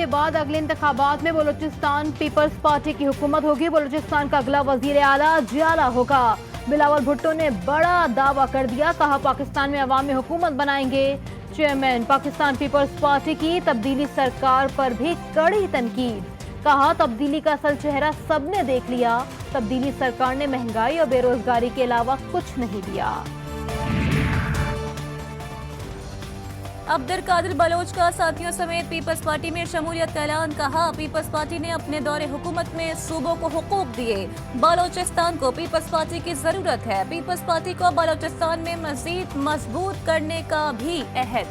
बाद अगले इंतखाबात में बलूचिस्तान पीपल्स पार्टी की हुकूमत होगी। बलूचिस्तान का अगला वजीर आला जियाला होगा। बिलावल भुट्टो ने बड़ा दावा कर दिया, कहा पाकिस्तान में अवामी हुकूमत बनाएंगे। चेयरमैन पाकिस्तान पीपल्स पार्टी की तब्दीली सरकार पर भी कड़ी तनकीद, कहा तब्दीली का असल चेहरा सबने देख लिया। तब्दीली सरकार ने महंगाई और बेरोजगारी के अलावा कुछ नहीं दिया। अब्दुल कादिर बलोच का साथियों समेत पीपल्स पार्टी में शमूलियत का ऐलान, कहा पीपल्स पार्टी ने अपने दौरे हुकूमत में सूबों को हुकूक दिए। बलोचिस्तान को पीपल्स पार्टी की जरूरत है। पीपल्स पार्टी को बलोचिस्तान में मजीद मजबूत करने का भी अहद।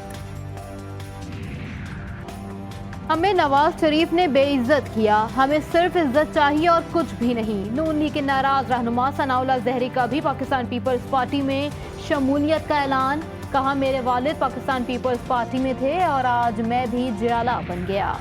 हमें नवाज शरीफ ने बेइज्जत किया, हमें सिर्फ इज्जत चाहिए और कुछ भी नहीं। नून लीग के नाराज रहनुमा सनाउल्लाह जहरी का भी पाकिस्तान पीपल्स पार्टी में शमूलियत का ऐलान, कहा मेरे वालिद पाकिस्तान पीपल्स पार्टी में थे और आज मैं भी जियाला बन गया।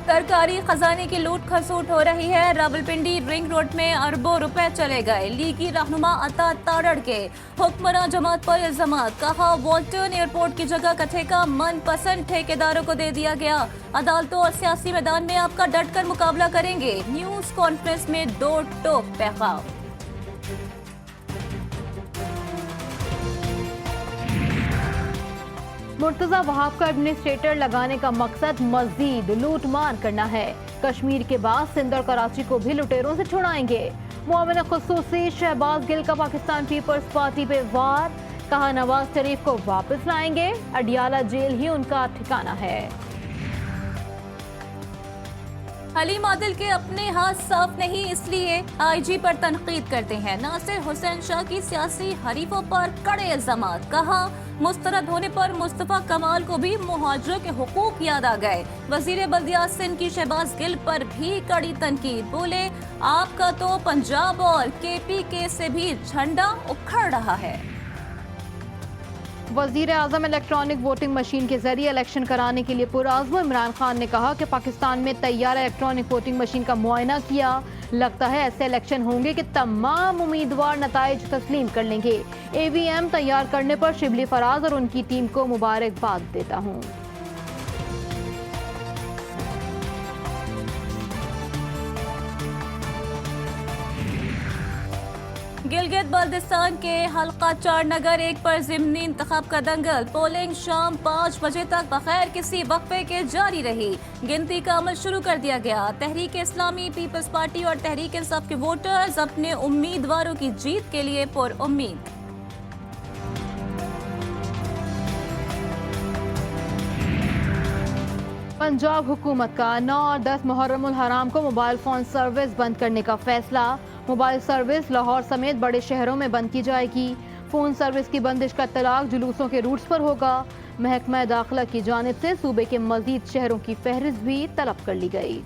सरकारी खजाने की लूट खसूट हो रही है। रावलपिंडी रिंग रोड में अरबों रुपए चले गए। लीगी रहनुमा अता तारड़ के हुक्मरान जमात पर इल्जामात, कहा वॉल्टन एयरपोर्ट की जगह का ठेका मनपसंद ठेकेदारों को दे दिया गया। अदालतों और सियासी मैदान में आपका डटकर मुकाबला करेंगे। न्यूज कॉन्फ्रेंस में दो टोक पैगाम। मुर्तजा वहाब का एडमिनिस्ट्रेटर लगाने का मकसद मजीद लूटमार करना है। कश्मीर के बाद सिंध और कराची को भी लुटेरों से छुड़ाएंगे। मुआविन खुसूसी शहबाज गिल का पाकिस्तान पीपल्स पार्टी पे वार, कहा नवाज शरीफ को वापस लाएंगे। अडियाला जेल ही उनका ठिकाना है। हलीम आदिल के अपने हाथ साफ नहीं, इसलिए आईजी पर तनकीद करते हैं। नासिर हुसैन शाह की सियासी हरीफों पर कड़े इल्जामात, कहा मुस्तरद होने पर मुस्तफा कमाल को भी मुहाजिरों के हुकूक याद आ गए। वजीर बल्दियात सिंध की शहबाज गिल पर भी कड़ी तनकीद, बोले आपका तो पंजाब और KPK से भी झंडा उखड़ रहा है। वजीर आजम इलेक्ट्रॉनिक वोटिंग मशीन के जरिए इलेक्शन कराने के लिए पुरआज़्म इमरान खान ने कहा कि पाकिस्तान में तैयार इलेक्ट्रॉनिक वोटिंग मशीन का मुआयना किया। लगता है ऐसे इलेक्शन होंगे कि तमाम उम्मीदवार नताइज तस्लीम कर लेंगे। AVM तैयार करने पर शिबली फराज और उनकी टीम को मुबारकबाद देता हूँ। गिलगित बल्दिस्तान के हल्का 4 नगर 1 पर ज़िमनी इंतखाब का दंगल। पोलिंग शाम 5 बजे तक बगैर किसी वक्फे के जारी रही। गिनती का अमल शुरू कर दिया गया। तहरीक इस्लामी, पीपल्स पार्टी और तहरीक इंसाफ के वोटर्स अपने उम्मीदवारों की जीत के लिए पुरउम्मीद। पंजाब हुकूमत का 9 और 10 मुहर्रमुल हराम को मोबाइल फोन सर्विस बंद करने का फैसला। मोबाइल सर्विस लाहौर समेत बड़े शहरों में बंद की जाएगी। फोन सर्विस की बंदिश का इत्तलाक जुलूसों के रूट्स पर होगा। महकमा दाखिला की जानिब से सूबे के मजीद शहरों की फहरिस्त भी तलब कर ली गई।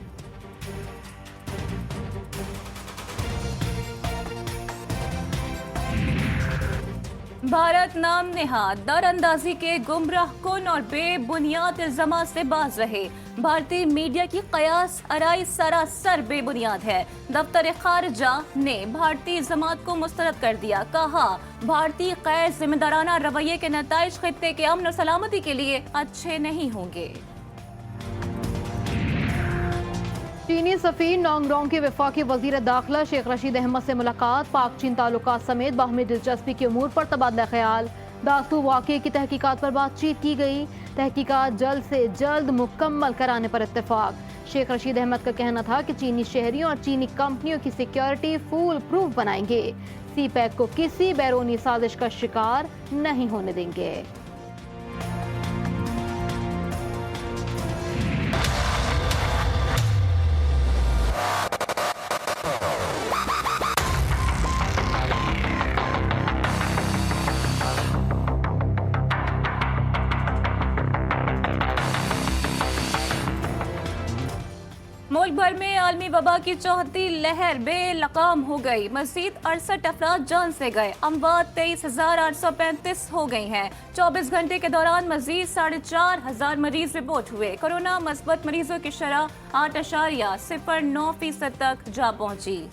भारत नाम नेहाद दरअंदाजी के गुमराह कुन और बेबुनियाद इल्जामात से बाज रहे। भारतीय मीडिया की कयास आराई सरासर बेबुनियाद है। दफ्तर खारजा ने भारतीय जमात को मुस्तरद कर दिया, कहा भारतीय गैर जिम्मेदाराना रवैये के नताइज खित्ते के अमन और सलामती के लिए अच्छे नहीं होंगे। चीनी सफीर नोंगडोंग के वफाकी वजीर दाखिला शेख रशीद अहमद से मुलाकात। पाक चीन ताल्लुकात समेत बाहमी दिलचस्पी के उमूर पर तबादला ख्याल। दास्तू वाक़े की तहकीकात पर बातचीत की गई। तहकीकात जल्द से जल्द मुकम्मल कराने पर इत्तेफाक। शेख रशीद अहमद का कहना था कि चीनी शहरियों और चीनी कंपनियों की सिक्योरिटी फुल प्रूफ बनाएंगे। CPEC को किसी बैरूनी साजिश का शिकार नहीं होने देंगे। मुल्क भर में आलमी वबा की चौथी लहर बेलगाम हो गई। मजीद 68 अफराद जान से गए। अमवात 23,835 हो गई हैं। 24 घंटे के दौरान मजीद 4,500 मरीज रिपोर्ट हुए। कोरोना मस्बत मरीजों की शरह 8.09% तक जा पहुंची।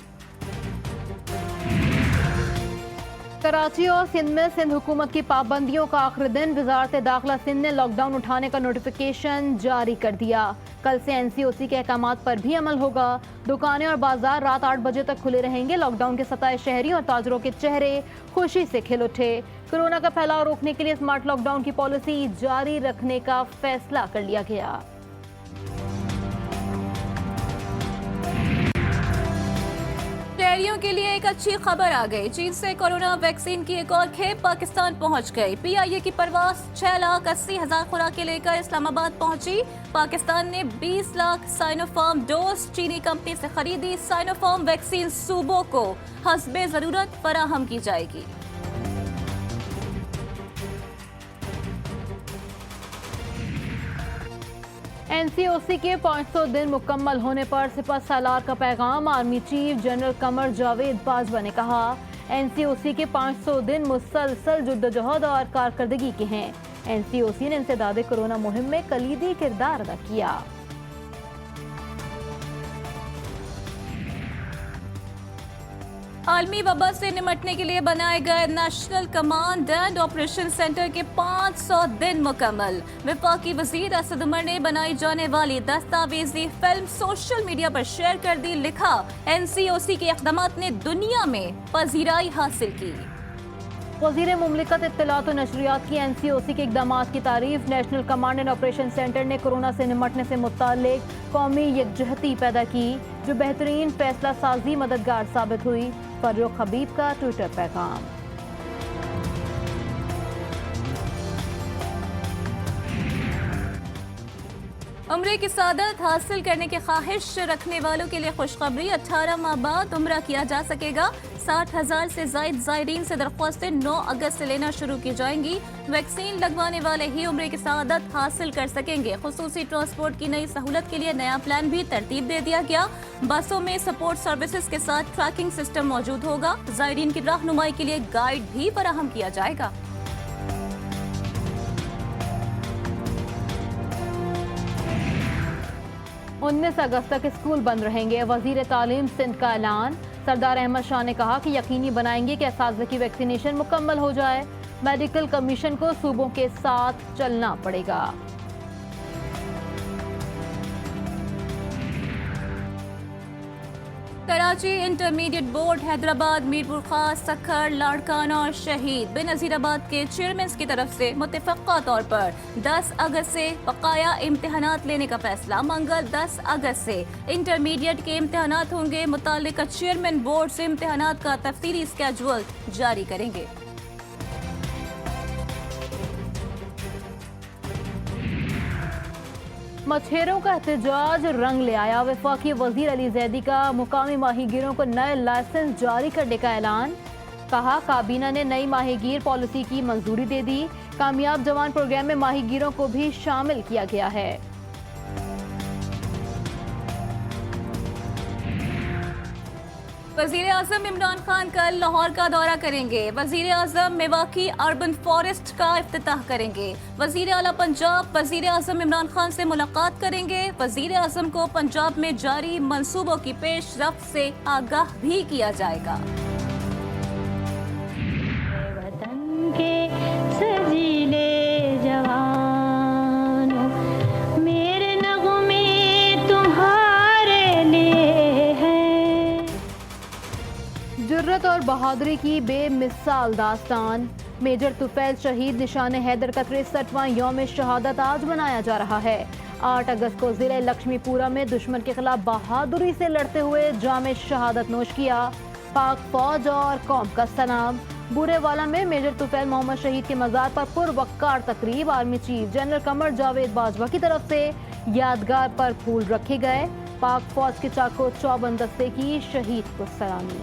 कराची और सिंध में सिंध हुकूमत की पाबंदियों का आखिरी दिन। वजारत दाखिला सिंध ने लॉकडाउन उठाने का नोटिफिकेशन जारी कर दिया। कल से NCOC के अहकामात पर भी अमल होगा। दुकानें और बाजार रात 8 बजे तक खुले रहेंगे। लॉकडाउन के सताए शहरी और ताजरों के चेहरे खुशी से खिल उठे। कोरोना का फैलाव रोकने के लिए स्मार्ट लॉकडाउन की पॉलिसी जारी रखने का फैसला कर लिया गया। शहरियों के लिए एक अच्छी खबर आ गई। चीन से कोरोना वैक्सीन की एक और खेप पाकिस्तान पहुंच गई। PIA की परवाज 6,80,000 खुराकें लेकर इस्लामाबाद पहुंची। पाकिस्तान ने 20 लाख साइनोफार्म डोज चीनी कंपनी से खरीदी। साइनोफार्म वैक्सीन सूबों को हस्बे जरूरत फराहम की जाएगी। NCOC के 500 दिन मुकम्मल होने पर सिपह सालार का पैगाम। Army chief general Qamar Javed Bajwa ने कहा, NCOC के 500 दिन मुसलसल जुद्दोजहद और कारकर्दगी के हैं। NCOC ने इंसदाद कोरोना मुहिम में कलीदी किरदार अदा किया। आलमी वबा से निपटने के लिए बनाए गए national command and operation centre के 500 दिन मुकम्मल। वफाकी वजीर असद उमर ने बनाई जाने वाली दस्तावेजी फिल्म सोशल मीडिया पर शेयर कर दी। लिखा, NCOC के इक़दामात ने दुनिया में पजीराई हासिल की। वज़ीर मुमलिकत इत्तलात और नशरियात की NCOC के इक़दामात की तारीफ। National command and operation centre ने कोरोना से निपटने से मुताल्लिक कौमी यकजहती पैदा की, जो बेहतरीन फैसला साजी मददगार साबित हुई। फर्रुख हबीब का ट्विटर पैगाम। उम्रे की सादत हासिल करने की ख्वाहिश रखने वालों के लिए खुशखबरी। 18 माह बाद उम्रा किया जा सकेगा। 60,000 से जायद ज़ायरीन से दरख्वास्तें 9 अगस्त से लेना शुरू की जाएंगी। वैक्सीन लगवाने वाले ही उम्रे की सादत हासिल कर सकेंगे। खुसूसी ट्रांसपोर्ट की नई सहूलत के लिए नया प्लान भी तरतीब दे दिया गया। बसों में सपोर्ट सर्विसेज के साथ ट्रैकिंग सिस्टम मौजूद होगा। ज़ायरीन की रहनुमाई के लिए गाइड भी फराहम किया जाएगा। 19 अगस्त तक स्कूल बंद रहेंगे। वजीर तालीम सिंध का ऐलान। सरदार अहमद शाह ने कहा कि यकीनी बनाएंगे कि असातिज़ा की वैक्सीनेशन मुकम्मल हो जाए। मेडिकल कमीशन को सूबों के साथ चलना पड़ेगा। कराची इंटरमीडिएट बोर्ड, हैदराबाद, मीरपुर खास, सखर, लाड़काना और शहीद बेनज़ीराबाद के चेयरमैन की तरफ से मुतफ़क़ा तौर पर 10 अगस्त से बकाया इम्तिहानात लेने का फैसला। मंगल 10 अगस्त से इंटरमीडिएट के इम्तिहानात होंगे। मुताल्लिका चेयरमैन बोर्ड से इम्तिहानात का तफसीली स्केड्यूल जारी करेंगे। मछेरों का एहतजाज रंग ले आया। वफाकी वजीर अली जैदी का मुकामी माहीगीरों को नए लाइसेंस जारी करने का ऐलान। कहा, काबीना ने नई माहीगीर पॉलिसी की मंजूरी दे दी। कामयाब जवान प्रोग्राम में माहीगीरों को भी शामिल किया गया है। वजीर आजम इमरान खान कल लाहौर का दौरा करेंगे। वजीर आजम मेवाकी अर्बन फॉरेस्ट का इफ्तिताह करेंगे। वजीर आला पंजाब वजीर आजम इमरान खान से मुलाकात करेंगे। वजीर आजम को पंजाब में जारी मंसूबों की पेशरफ्त से आगाह भी किया जाएगा। वतन के सजीले जवानों, मेरे नगमे तुम्हारे लिए हैं। जुर्रत और बहादुरी की बेमिसाल दास्तान। मेजर तुफैल शहीद निशान हैदर का 63वां यौम शहादत आज मनाया जा रहा है। 8 अगस्त को जिले लक्ष्मीपुरा में दुश्मन के खिलाफ बहादुरी से लड़ते हुए जाम शहादत नोश किया। पाक फौज और कौम का सलाम। बुरेवाला में मेजर तुफैल मोहम्मद शहीद के मज़ार पर पुरवक्कार तकरीब। Army chief general Qamar Javed Bajwa की तरफ से यादगार पर फूल रखे गए। पाक फौज के चाको चौबंद दस्ते की शहीद को सलामी।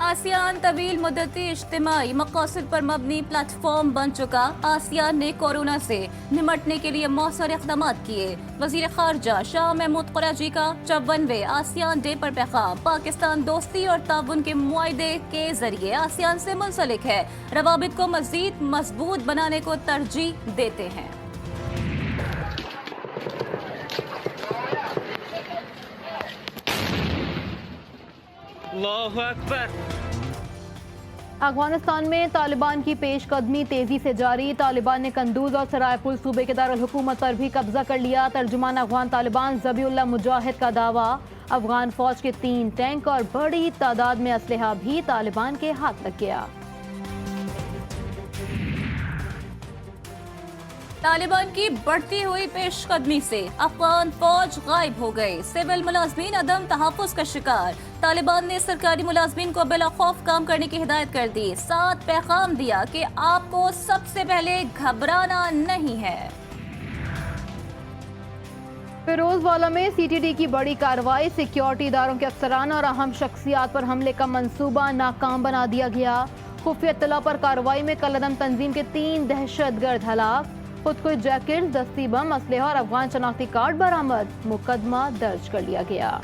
आसियान तवील मुद्दती इज्तिमाई मकासद पर मबनी प्लेटफॉर्म बन चुका। आसियान ने कोरोना से निपटने के लिए मौसर इक़दाम किए। वज़ीर ख़ारजा शाह महमूद कुरैशी का 54वें आसियान डे पर पैगाम। पाकिस्तान दोस्ती और ताउन के मुआहदे के जरिए आसियान से मुंसलिक है। रवाबित को मज़ीद मजबूत बनाने को तरजीह देते हैं। अल्लाहु अकबर। अफगानिस्तान में तालिबान की पेशकदमी तेजी से जारी। तालिबान ने कंदूज और सरायपुर सूबे के दारुल हुकूमत पर भी कब्जा कर लिया। तर्जुमान अफगान तालिबान ज़बीउल्लाह मुजाहिद का दावा, अफगान फौज के 3 टैंक और बड़ी तादाद में असलहा भी तालिबान के हाथ लग गया। तालिबान की बढ़ती हुई पेशकदमी से अफगान फौज गायब हो गई। सिविल मुलाजमीन अदम तहफ़्फ़ुज़ का शिकार। तालिबान ने सरकारी मुलाजमीन को बिला खौफ काम करने की हिदायत कर दी। साथ पैगाम दिया कि आपको सबसे पहले घबराना नहीं है। फिरोजवाला में CTD की बड़ी कार्रवाई। सिक्योरिटी इदारों के अफसरान और अहम शख्सियात पर हमले का मंसूबा नाकाम बना दिया गया। खुफिया इत्तला पर कार्रवाई में कलअदम तंजीम के 3 दहशतगर्द हलाक। खुद को जैकेट, दस्ती बम, असलहा और अफगान शनाख्ती कार्ड बरामद। मुकदमा दर्ज कर लिया गया।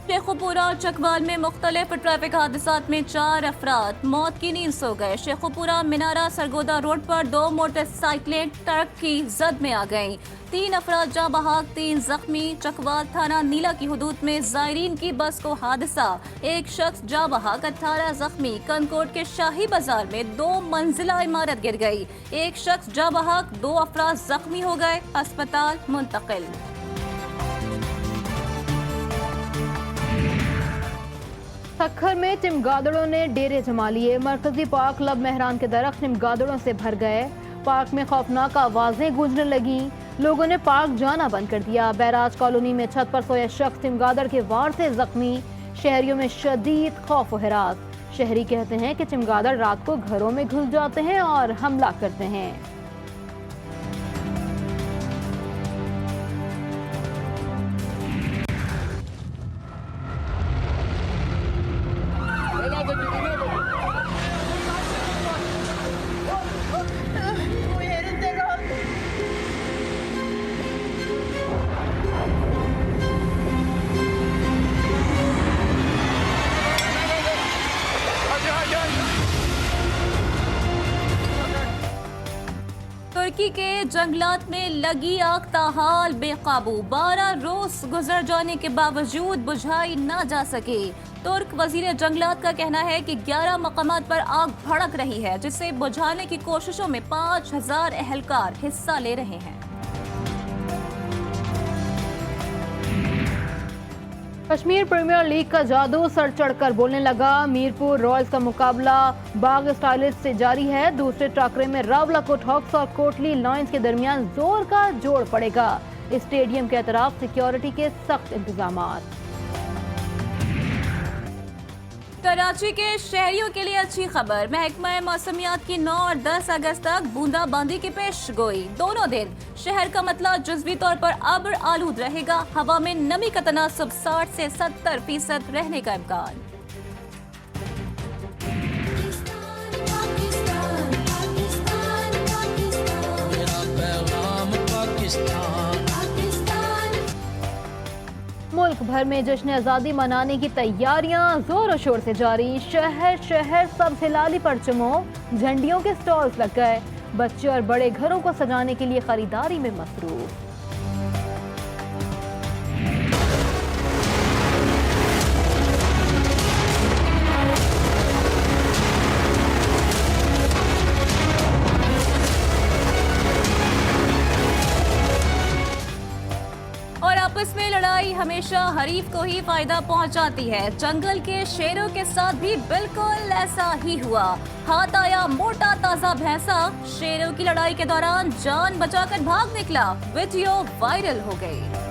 शेखुपुरा और चकवाल में मुख्तलिफ ट्रैफिक हादसात में 4 अफराद मौत की नींद सो गए। शेखुपुरा मिनारा सरगोदा रोड पर 2 मोटरसाइकिलें ट्रक की जद में आ गईं। 3 अफराद जाँ बहक, 3 जख्मी। चकवाल थाना नीला की हुदूद में जायरीन की बस को हादसा, 1 शख्स जाँ बहक, 18 जख्मी। कनकोट के शाही बाजार में 2 मंजिला इमारत गिर गई, 1 शख्स जाँ बहक, 2 अफराद जख्मी हो गए, अस्पताल मुंतकिल। सक्खर में चमगादड़ों ने डेरे जमा लिए। मरकजी पार्क क्लब मेहरान के दरख्त चमगादड़ों से भर गए। पार्क में खौफनाक आवाजें गूंजने लगी। लोगों ने पार्क जाना बंद कर दिया। बैराज कॉलोनी में छत पर सोया शख्स चमगादड़ के वार से जख्मी। शहरियों में शदीद खौफ व हिरास। शहरी कहते हैं कि चमगादड़ रात को घरों में घुस जाते हैं और हमला करते हैं। तुर्की के जंगलात में लगी आग ताहाल बेकाबू। 12 रोज गुजर जाने के बावजूद बुझाई ना जा सके। तुर्क वजीर जंगलात का कहना है कि 11 मकामात पर आग भड़क रही है, जिसे बुझाने की कोशिशों में 5000 एहलकार हिस्सा ले रहे हैं। कश्मीर प्रीमियर लीग का जादू सर चढ़कर बोलने लगा। मीरपुर रॉयल्स का मुकाबला बाग स्टाइलिश से जारी है। दूसरे टाकरे में रावलाकोट हॉक्स और कोटली लायंस के दरमियान जोर का जोड़ पड़ेगा। स्टेडियम के अतराफ सिक्योरिटी के सख्त इंतजामात। कराची के शहरियों के लिए अच्छी खबर। महकमा मौसमियात की 9 और 10 अगस्त तक बूंदाबांदी की पेश गोई। दोनों दिन शहर का मतलब जुज़वी तौर पर अब्र आलूद रहेगा। हवा में नमी का तनासब 60 से 70% रहने का इम्कान। मुल्क भर में जश्न आज़ादी मनाने की तैयारियां जोरों शोर से जारी। शहर शहर सब हिलाली परचमों, झंडियों के स्टॉल्स लग गए। बच्चे और बड़े घरों को सजाने के लिए खरीदारी में मसरूफ। आपस में लड़ाई हमेशा हरीफ को ही फायदा पहुंचाती है। जंगल के शेरों के साथ भी बिल्कुल ऐसा ही हुआ। हाथ आया मोटा ताजा भैंसा, शेरों की लड़ाई के दौरान जान बचाकर भाग निकला। वीडियो वायरल हो गई।